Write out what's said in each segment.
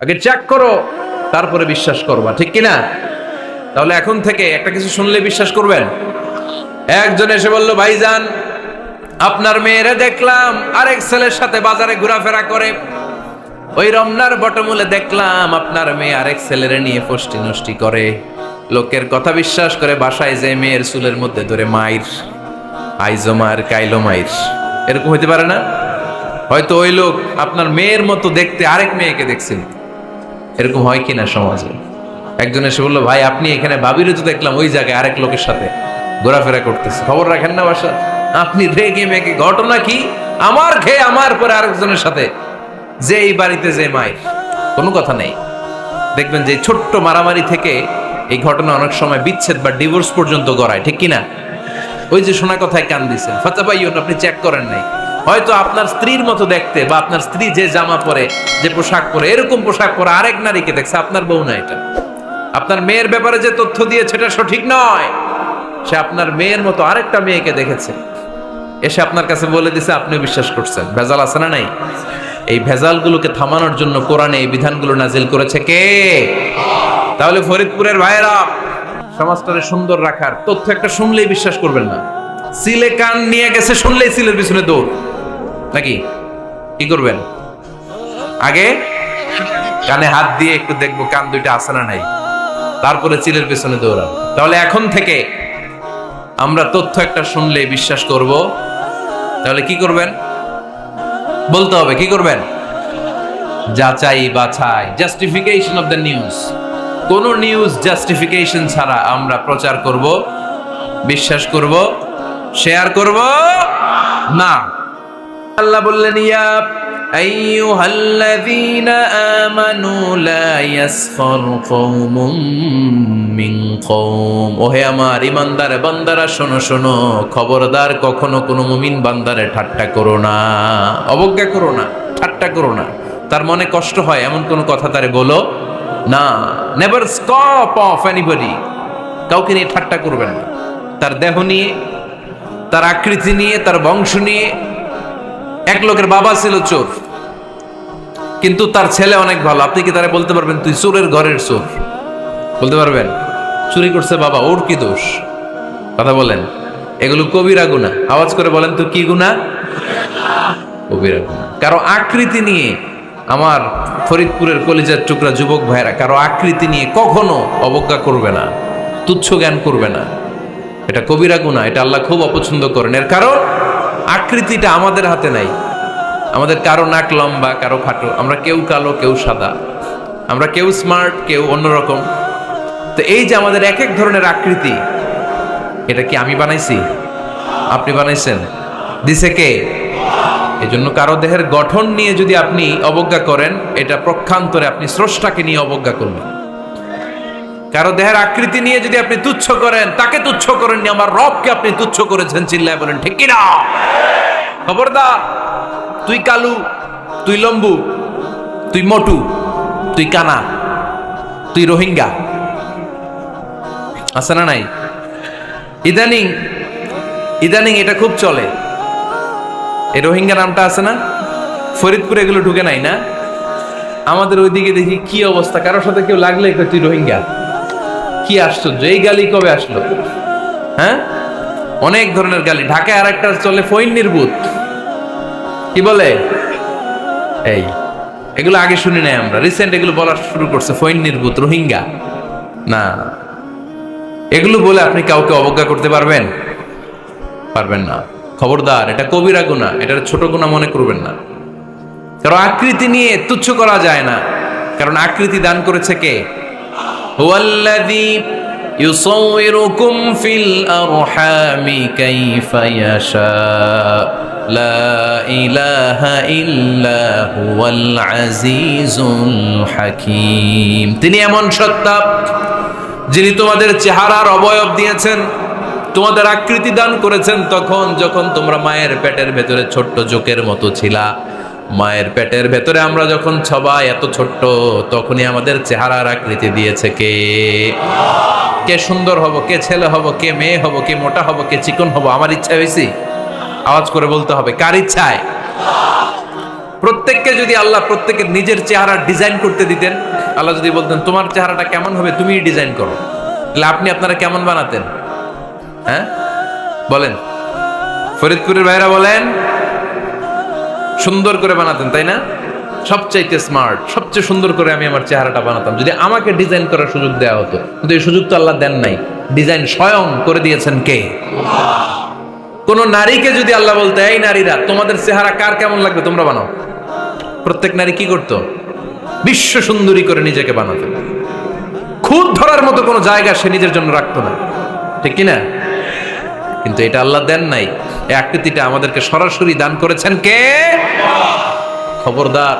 আগে চেক করো, তারপরে বিশ্বাস করবা, ঠিক কিনা? তাহলে এখন থেকে একটা কিছু শুনলে বিশ্বাস করবেন? একজন এসে বলল, ভাইজান আপনার মেয়েরে দেখলাম আরেক ছেলের সাথে বাজারে ঘোরাফেরা করে, ওই রমনার বটমূলে দেখলাম আপনার মেয়ে আরেক ছেলেরে নিয়ে ফষ্টি নষ্টি করে, লোকের কথা বিশ্বাস করে বাসায় যে মেয়ের চুলের মধ্যে ধরে মাইর, আইজো মার কাইলো মাইর। এরকম হইতে পারে না? হয়তো ওই লোক আপনার মেয়ের মতো দেখতে আরেক মেয়েকে দেখছেন। এরকম হয় কিনা সমাজে? একজন এসে বললো, ভাই আপনি এখানে ভাবিরে তো দেখলাম ওই জায়গায় আরেক লোকের সাথে ঘোরাফেরা করতেছে, খবর রাখেন না বাসা? আপনি রেগে মেগে, ঘটনা কি? আমার খেয়ে আমার পরে আরেকজনের সাথে, যে এই বাড়িতে যে মায়ের, কোনো কথা নেই। দেখবেন যে ছোট্ট মারামারি থেকে এই ঘটনা অনেক সময় বিচ্ছেদ বা ডিভোর্স পর্যন্ত গড়ায়, ঠিক কিনা? ওই যে শোনা কথায় কান দিচ্ছেন, ফাতাবাইয়ুন, আপনি চেক করেন নাই। হয়তো আপনার স্ত্রীর মতো দেখতে বা আপনার স্ত্রী যে জামা পরে, যে পোশাক পরে, এরকম পোশাক পরে আরেক নারীকে দেখছে, আপনার বউ না এটা। আপনার মেয়ের ব্যাপারে যে তথ্য দিয়েছে এটা সঠিক নয়, সে আপনার মেয়ের মতো আরেকটা মেয়েকে দেখেছে, এসে আপনার কাছে বলে দিছে, আপনি বিশ্বাস করছেন। ভেজাল আছে না নাই? এই ভেজালগুলোকে থামানোর জন্য কোরআনে এই বিধানগুলো নাজিল করেছে কে? তাহলে ফরিদপুরের ভাইয়েরা, সমাজটাকে সুন্দর রাখার তথ্য একটা শুনলেই বিশ্বাস করবেন না। সিলে কান নিয়ে গেছে শুনলেই সিলের পিছনে দৌড়, নাকি? কি করবেন? আগে কানে হাত দিয়ে একটু দেখবো কান দুইটা আছে না নাই, তারপরে চিলের পেছনে দৌড়াবো। তাহলে এখন থেকে আমরা তথ্য একটা শুনলেই বিশ্বাস করব। তাহলে কি করবেন? বলতে হবে কি করবেন? যাচাই বাছাই, জাস্টিফিকেশন অফ দ্য নিউজ। কোন নিউজ জাস্টিফিকেশন ছাড়া আমরা প্রচার করব, বিশ্বাস করব, শেয়ার করব না। আল্লাহ বললেন, ইয়া আইয়ুহাল্লাযীনা আমানু লা ইয়াসখার কওমুম মিন কওম। ওহে আমার ঈমানদার বান্দারা, শোনো শোনো, খবরদার কখনো কোনো মুমিন বান্দারে ঠাট্টা করো না, অবজ্ঞা করো না, ঠাট্টা করো না। তার মনে কষ্ট হয় এমন কোনো কথা তারে বলো না। Never scoff of anybody. কাউকে নিয়ে ঠাট্টা করবেন না, তার দেহ নিয়ে, তার আকৃতি নিয়ে, তার বংশ নিয়ে। এক লোকের বাবা ছিল চোর, কিন্তু তার ছেলে অনেক ভালো। আপনি কি তারা বলতে পারবেন তুই চোরের ঘরের চোর? বলতে পারবেন? চুরি করছে বাবা, ওর কি দোষ? কথা বলেন। এগুলো কবিরা গুনাহ। আওয়াজ করে বলেন তো, কি গুনাহ? কবিরা গুনাহ। কারো আকৃতি নিয়ে, আমার ফরিদপুরের কলিজার টুকরা যুবক ভাইরা, কারো আকৃতি নিয়ে কখনো অবজ্ঞা করবে না, তুচ্ছ জ্ঞান করবে না। এটা কবিরা গুনাহ, এটা আল্লাহ খুব অপছন্দ করেন। এর কারণ আকৃতিটা আমাদের হাতে নাই। আমাদের কারো নাক লম্বা, কারো খাটো, আমরা কেউ কালো, কেউ সাদা, আমরা কেউ স্মার্ট, কেউ অন্যরকম। তো এই যে আমাদের এক এক ধরনের আকৃতি, এটা কি আমি বানাইছি? আপনি বানাইছেন? দিছে কে? এই জন্য কারো দেহের গঠন নিয়ে যদি আপনি অবজ্ঞা করেন, এটা প্রক্ষান্তরে আপনি স্রষ্টাকে নিয়ে অবজ্ঞা করবেন। কারো দেহের আকৃতি নিয়ে যদি আপনি তুচ্ছ করেন, তাকে তুচ্ছ করেননি, আমার রবকে আপনি তুচ্ছ করেছেন। চিল্লায় বলেন ঠিক কিনা? খবরদার, তুই কালু, তুই লম্বু, তুই মোটু, তুই কানা, তুই রোহিঙ্গা, আছে না নাই? ইদানিং ইদানিং এটা খুব চলে। এই রোহিঙ্গা নামটা আছে না? ফরিদপুরে এগুলো ঢুকে নাই না? আমাদের ওইদিকে দেখি কি অবস্থা, কারোর সাথে কেউ লাগলে তুই রোহিঙ্গা। কি আশ্চর্য, এই গালি কবে আসলো? হ্যাঁ, অনেক ধরনের গালি। ঢাকায় আর একটা চলে ফইন্নির ভূত, কি বলে? এই এগুলো আগে শুনি নাই আমরা, রিসেন্ট এগুলো বলা শুরু করছে, ফইন্নির ভূত, রোহিঙ্গা। না, এগুলো বলে আপনি কাউকে অবজ্ঞা করতে পারবেন? পারবেন না। খবরদার, এটা কবিরা গুনাহ, এটা ছোট গুনাহ মনে করবেন না। কারণ আকৃতি নিয়ে তুচ্ছ করা যায় না, কারণ আকৃতি দান করেছে কে? হুয়াল্লাযী ইউসাউইরুকুম ফিল আরহামি কাইফা ইয়াশা, লা ইলাহা ইল্লা হুয়াল আজিজুল হাকীম। তিনি এমন সত্তা, যিনি তোমাদের চেহারার অবয়ব দিয়েছেন, তোমাদের আকৃতি দান করেছেন তখন যখন তোমরা মায়ের পেটের ভেতরে ছোট্ট জোকের মতো ছিলা। মায়ের পেটের ভেতরে আমরা যখন সবাই এত ছোট্ট, তখনই আমাদের চেহারার আকৃতি দিয়েছে কে? কে সুন্দর হব, কে ছেলে হব, কে মেয়ে হব, কে মোটা হব, কে চিকন হব, আমার ইচ্ছা হয়েছি? আওয়াজ করে বলতে হবে, কার ইচ্ছায়? প্রত্যেককে যদি আল্লাহ প্রত্যেকের নিজের চেহারা ডিজাইন করতে দিতেন, আল্লাহ যদি বলতেন তোমার চেহারাটা কেমন হবে তুমি ডিজাইন করো, তাহলে আপনি আপনারা কেমন বানাতেন? হ্যাঁ বলেন, ফরিদপুরের ভাইরা বলেন, সুন্দর করে বানাতেন তাই না? সবচাইতে স্মার্ট, সবচেয়ে সুন্দর করে আমি আমার চেহারাটা বানাতাম যদি আমাকে ডিজাইন করার সুযোগ দেওয়া হতো। কিন্তু এই সুযোগ তো আল্লাহ দেন নাই। ডিজাইন স্বয়ং করে দিয়েছেন কে? কোন নারীকে যদি আল্লাহ বলতে এই নারীরা তোমাদের চেহারা কার কেমন লাগবে তোমরা বানাও, প্রত্যেক নারী কি করতো? বিশ্ব সুন্দরী করে নিজেকে বানাতো। খুদ ধরার মতো কোনো জায়গা সে নিজের জন্য রাখতো না, ঠিক কিনা? কিন্তু এটা আল্লাহ দেন নাই। এই আকৃতিটা আমাদেরকে সরাসরি দান করেছেন কে? খবরদার,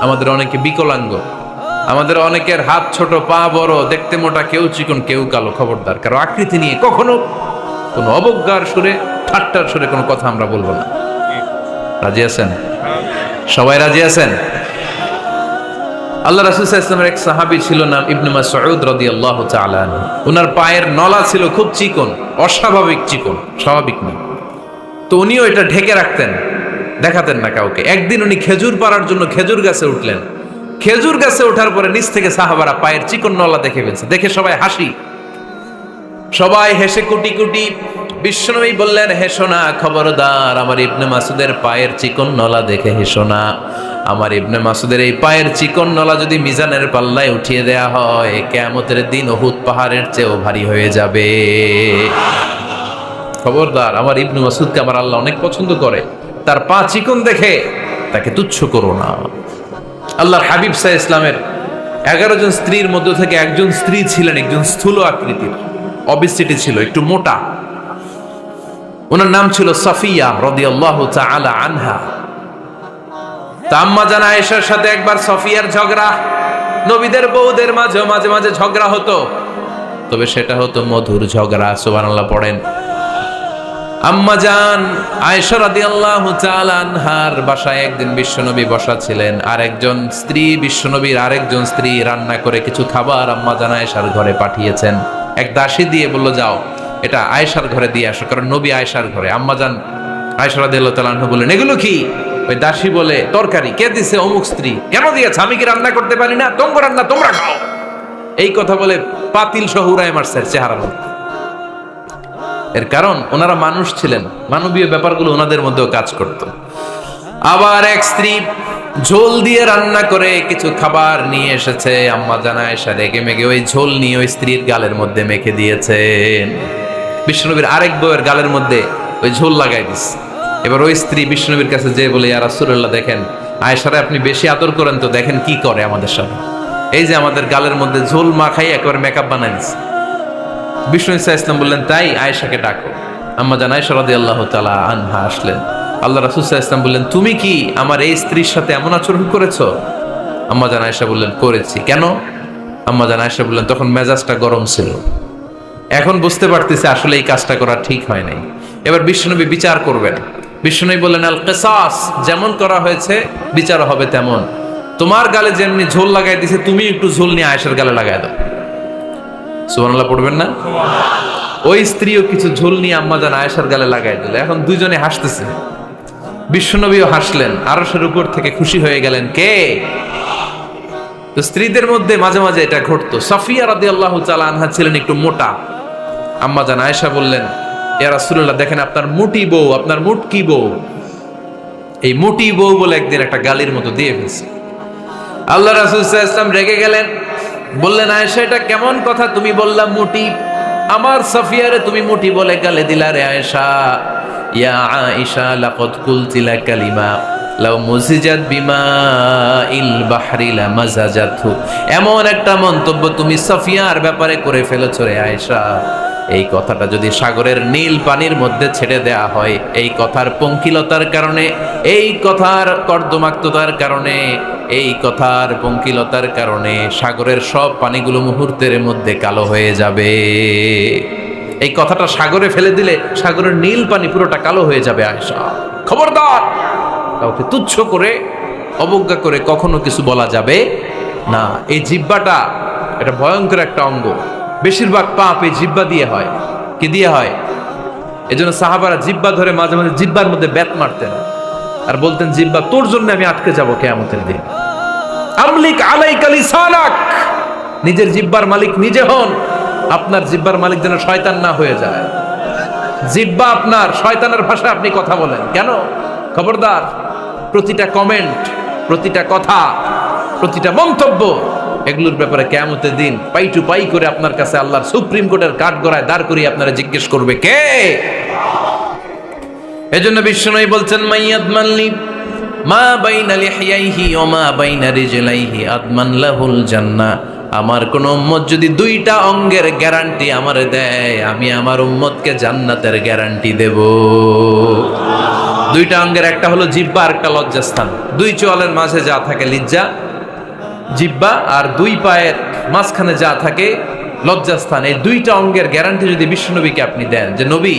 আমাদের অনেকে বিকলাঙ্গ, আমাদের অনেকের হাত ছোট, পা বড়, দেখতে মোটা, কেউ চিকন কেউ কালো। খবরদার, কারো আকৃতি নিয়ে কখনো কোনো অবজ্ঞার সুরে, ঠাট্টার সুরে কোনো কথা আমরা বলবো না। রাজি আছেন? সবাই রাজি আছেন? আল্লাহ রাসূল সাল্লাল্লাহু আলাইহি ওয়াসাল্লামের এক সাহাবী ছিল, নাম ইবনে মাসউদ রাদিয়াল্লাহু তাআলা আনহু। ওনার পায়ের নলা ছিল খুব চিকন, অস্বাভাবিক চিকন, স্বাভাবিক না। তো উনিও এটা ঢেকে রাখতেন, দেখাতেন না কাউকে। একদিন উনি খেজুর পাড়ার জন্য খেজুর গাছে উঠলেন। খেজুর গাছে ওঠার পরে নিচ থেকে সাহাবারা পায়ের চিকন নলা দেখে ফেলছে। দেখে সবাই হাসি, সবাই হেসে কুটি কুটি। বিশ্বনবী বললেন, হেসো না, খবরদার, আমার ইবনে মাসুদের পায়ের চিকন নলা দেখে হেসো না। আমার ইবনে মাসুদের এই পায়ের চিকন নলা যদি মিজানের পাল্লায় উঠিয়ে দেয়া হয়, কিয়ামতের দিন উহুদ পাহাড়ের চেয়েও ভারী হয়ে যাবে। খবরদার, আমার ইবনে মাসুদকে আমার আল্লাহ অনেক পছন্দ করে, তার পা চিকন দেখে তাকে তুচ্ছ করো না। আল্লাহর হাবিব সাল্লাল্লাহু আলাইহি ইসলামের 11 জন স্ত্রীর মধ্য থেকে একজন স্ত্রী ছিলেন একজন স্থূল আকৃতির, অবিসিটি ছিল, একটু মোটা। ওনার নাম ছিল সাফিয়া রাদিয়াল্লাহু তাআলা আনহা। আম্মা জান আয়েশার সাথে একবার সাফিয়ার ঝগড়া। নবীদের বউদের মাঝে মাঝে মাঝে ঝগড়া হতো, তবে সেটা হতো মধুর ঝগড়া। সুবহানাল্লাহ পড়েন। আম্মা জান আয়েশা রাদিয়াল্লাহু তাআলা আনহার বাসায় একদিন বিশ্বনবী বসা ছিলেন, আর একজন স্ত্রী, বিশ্বনবীর আরেকজন স্ত্রী রান্না করে কিছু খাবার আম্মা জান আয়েশার ঘরে পাঠিয়েছেন। এক দাসী দিয়ে বলল, যাও এটা আয়েশার ঘরে দিয়ে আসো, কারণ নবী আয়েশার ঘরে। আম্মা জান আয়েশা রাদিয়াল্লাহু তাআলা আনহা বললেন, এগুলো কি? ওই দাসী বলে, তরকারি। কে দিছে? অমুক স্ত্রী। কেন দিয়েছে? আমি কি রান্না করতে পারি না? তোমরা রান্না তোমরা খাও। এই কথা বলে পাতিল সহ উড়ায় মারছে চেহারার মধ্যে। এর কারণ ওনারা মানুষ ছিলেন, মানবীয় ব্যাপারগুলো ওনাদের মধ্যেও কাজ করত। আবার এক স্ত্রী ঝোল দিয়ে রান্না করে কিছু খাবার নিয়ে এসেছে। আম্মা জান আয়েশা রেগে মেগে ওই ঝোল নিয়ে ওই স্ত্রীর গালের মধ্যে মেখে দিয়েছেন। বিশ্বনবীর আরেক বউয়ের গালের মধ্যে ওই ঝোল লাগাই দিচ্ছে। এবার ওই স্ত্রী বিশ্বনবীর কাছে যেয়ে বলে, ইয়া রাসূলুল্লাহ, দেখেন আয়েশারে আপনি বেশি আদর করেন তো, দেখেন কি করে আমাদের সাথে। এই যে আমাদের গালের মধ্যে ঝোল মাখাই একেবারে মেকআপ বানাই দিচ্ছে। বিষ্ণু ইসা ইসলাম বললেন, তাই আয়েশাকে ডাকো। আম্মা জান আয়েশা রাদিয়াল্লাহু তাআলা আনহা আসলেন। আল্লাহ রাসূল সাল্লাল্লাহু আলাইহি ওয়াসাল্লাম বললেন, তুমি কি আমার এই স্ত্রীর সাথে এমন আচরণ করেছো? আম্মা জান আয়েশা বললেন, করেছি। কেন? আম্মা জান আয়েশা বললেন, তখন মেজাজটা গরম ছিল, এখন বুঝতে পারতেছি আসলে এই কাজটা করা ঠিক হয় নাই। এবার বিশ্বনবী বিচার করবেন। বিশ্বনবী বললেন, আল কিসাস, যেমন করা হয়েছে বিচার হবে তেমন। তোমার গালে যেমনি ঝোল লাগাই দিছে, তুমি একটু ঝোল নিয়ে আয়েশার গালে লাগাই দাও। সুবহানাল্লাহ পড়বেন না? ওই স্ত্রীও কিছু ঝোল নিয়ে আম্মা জান আয়েশার গালে লাগাই দিল। এখন দুইজনে হাসতেছে, বিশ্বনবীও হাসলেন, আরশের উপর থেকে খুশি হয়ে গেলেন। কে? তো স্ত্রীদের মধ্যে মাঝে মাঝে এটা ঘটতো। সাফিয়া রাদিয়াল্লাহু তাআলা আনহা ছিলেন একটু মোটা। আম্মা জান আয়েশা বললেন, ইয়া রাসূলুল্লাহ, দেখেন আপনার মুটি বউ, আপনার মুটকি বউ, এই মুটি বউ বলে একদিন একটা গালির মতো দিয়ে ফেলছে। আল্লাহ রাসূল সাল্লাল্লাহু আলাইহি ওয়াসাল্লাম রেগে গেলেন, বললেন, আয়েশা এটা কেমন কথা তুমি বললা মুটি? আমার সাফিয়ারে তুমি মুটি বলে গালে দিলা রে আয়েশা। ইয়া আয়েশা লাকাদ কুলতিলা কালিমা লাউ মুজিজাত বিমাইল বাহরি লামাজাজাতহু, এমন একটা মন্তব্য তুমি সাফিয়ার ব্যাপারে করে ফেলেছো রে আয়েশা, এই কথাটা যদি সাগরের নীল পানির মধ্যে ছেড়ে দেয়া হয়, এই কথার পঙ্কিলতার কারণে, এই কথার কর্দমাক্ততার কারণে, এই কথার পঙ্কিলতার কারণে সাগরের সব পানিগুলো মুহূর্তের মধ্যে কালো হয়ে যাবে। এই কথাটা সাগরে ফেলে দিলে সাগরের নীল পানি পুরোটা কালো হয়ে যাবে। আয়েশা, খবরদার, কাউকে তুচ্ছ করে অবজ্ঞা করে কখনো কিছু বলা যাবে না। এই জিহ্বাটা এটা ভয়ঙ্কর একটা অঙ্গ। বেশিরভাগ পাপ এই জিহ্বা দিয়ে হয়। কি দিয়ে হয়? এজন্য সাহাবারা জিহ্বা ধরে মাঝে মাঝে জিহ্বার মধ্যে ব্যাত মারতেন। আর বলতেন জিহ্বা তোর জন্য আমি আটকে যাব কিয়ামতের দিন। আমলিক আলাইকা লিসানাক, নিজের জিহ্বার মালিক নিজে হন, আপনার জিহ্বার মালিক যেন শয়তান না হয়ে যায়। জিহ্বা আপনার, শয়তানের ভাষায় আপনি কথা বলেন কেন? খবরদার, প্রতিটা কমেন্ট, প্রতিটা কথা, প্রতিটা মন্তব্য, এগুলোর ব্যাপারে কিয়ামতের দিন পাই টু পাই করে আপনার কাছে আল্লাহর সুপ্রিম কোর্টের কাঠগড়ায় দাঁড় করিয়ে আপনারা জিজ্ঞেস করবে কে? এজন্য বিশ্বনবী বলছেন মাইয়াদ মানলি মা বাইনা লিহিয়াইহি ওয়া মা বাইনা রিজলাইহি আদমান লাহুল জান্নাহ। আমার কোন উম্মত যদি দুইটা অঙ্গের গ্যারান্টি আমারে দেয়, আমি আমার উম্মতকে জান্নাতের গ্যারান্টি দেব। দুইটা অঙ্গের, একটা হলো জিহ্বা আর একটা লজ্জাস্থান। দুই চোয়ালের মাঝে যা থাকে লিজ্জা জিহ্বা, আর দুই পায়ের মাঝখানে যা থাকে লজ্জাস্থান। এই দুইটা অঙ্গের গ্যারান্টি যদি বিশ্বনবীকে আপনি দেন যে নবী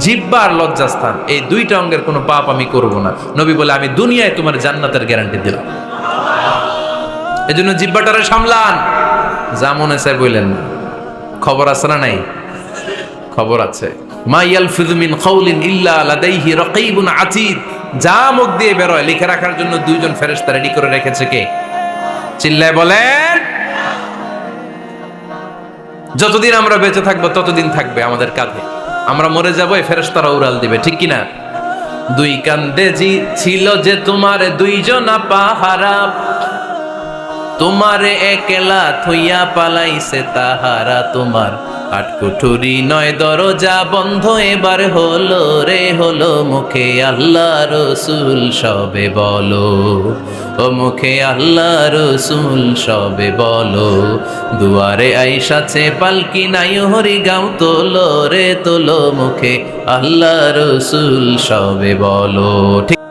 জিহ্বা আর লজ্জাস্থান এই দুইটা অঙ্গের কোনো পাপ আমি করব না, নবী বলে আমি দুনিয়ায় তোমার জান্নাতের গ্যারান্টি দিলাম। এজন্য জিহ্বাটারে সামলান, যা মনে চায় বললেন না। খবর আছে না নাই? খবর আছে। মা ইয়ালফিযু মিন কাউলিন ইল্লা লাদাইহি রাকীবুন আতীদ, যা মুখ দিয়ে বের হয় লিখে রাখার জন্য দুইজন ফেরেশতা রেডি করে রেখেছে। কে? চিল্লায় বলেন। যতদিন আমরা বেঁচে থাকবো ততদিন থাকবে আমাদের কাঁধে, আমরা মরে যাবো এই ফেরেশতারা উড়াল দিবে, ঠিক কিনা? দুই কান্দে জি ছিল যে তোমার দুইজনা পাহারা, তোমারে একলা থইয়া পালাইছে তাহারা, তোমার আটকুঠুরি নয় দরজা বন্ধ এবার হলো রে হলো, মুখে আল্লাহ রসুল সবে বলো, ও মুখে আল্লাহ রসুল সবে বলো, দুয়ারে আইসাছে পালকি নাই হরি গাও তোলো রে তোলো, মুখে আল্লাহ রসুল সবে বলো। ঠিক।